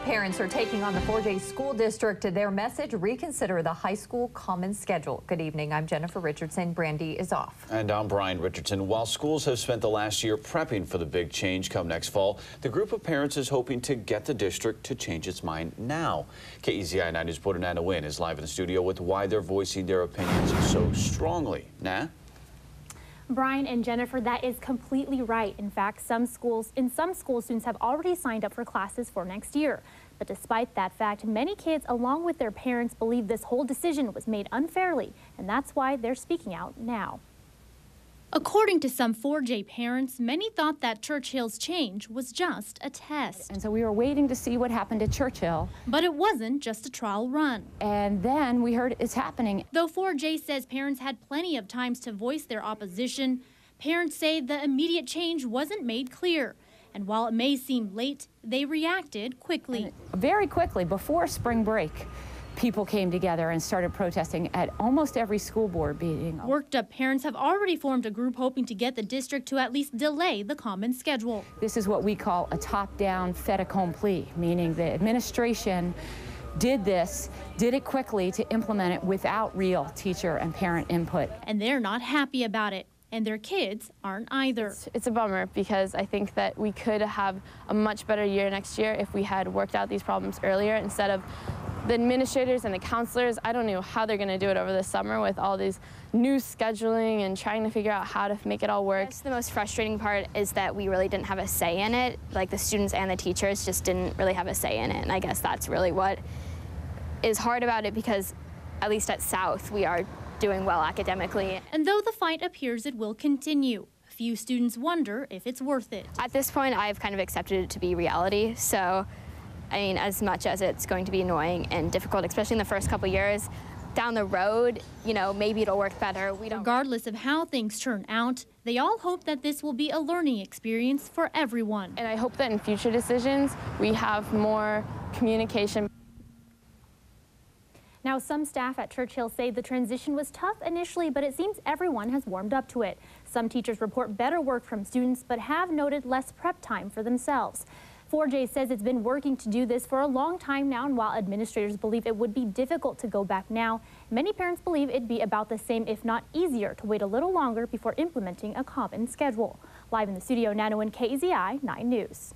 Parents are taking on the 4J school district to their message, reconsider the high school common schedule. Good evening, I'm Jennifer Richardson. Brandy is off. And I'm Brian Richardson. While schools have spent the last year prepping for the big change come next fall, the group of parents is hoping to get the district to change its mind now. KEZI 9 News reporter Nana Wynn is live in the studio with why they're voicing their opinions so strongly. Nah? Brian and Jennifer, that is completely right. In fact, in some schools, students have already signed up for classes for next year. But despite that fact, many kids, along with their parents, believe this whole decision was made unfairly, and that's why they're speaking out now. According to some 4J parents, many thought that Churchill's change was just a test. And so we were waiting to see what happened at Churchill. But it wasn't just a trial run. And then we heard it's happening. Though 4J says parents had plenty of times to voice their opposition, parents say the immediate change wasn't made clear. And while it may seem late, they reacted quickly. And very quickly, before spring break, people came together and started protesting at almost every school board meeting. Worked up parents have already formed a group hoping to get the district to at least delay the common schedule. This is what we call a top-down fait accompli, meaning the administration did it quickly to implement it without real teacher and parent input. And they're not happy about it. And their kids aren't either. It's a bummer because I think that we could have a much better year next year if we had worked out these problems earlier instead of the administrators and the counselors. I don't know how they're going to do it over the summer with all these new scheduling and trying to figure out how to make it all work. The most frustrating part is that we really didn't have a say in it. Like the students and the teachers just didn't really have a say in it. And I guess that's really what is hard about it because at least at South we are doing well academically. And though the fight appears it will continue, a few students wonder if it's worth it. At this point, I've kind of accepted it to be reality. So, I mean, as much as it's going to be annoying and difficult, especially in the first couple years, down the road, you know, maybe it'll work better. Regardless of how things turn out, they all hope that this will be a learning experience for everyone. And I hope that in future decisions, we have more communication. Now, some staff at Churchill say the transition was tough initially, but it seems everyone has warmed up to it. Some teachers report better work from students, but have noted less prep time for themselves. 4J says it's been working to do this for a long time now, and while administrators believe it would be difficult to go back now, many parents believe it'd be about the same, if not easier, to wait a little longer before implementing a common schedule. Live in the studio, Nana Wynn, KEZI 9 News.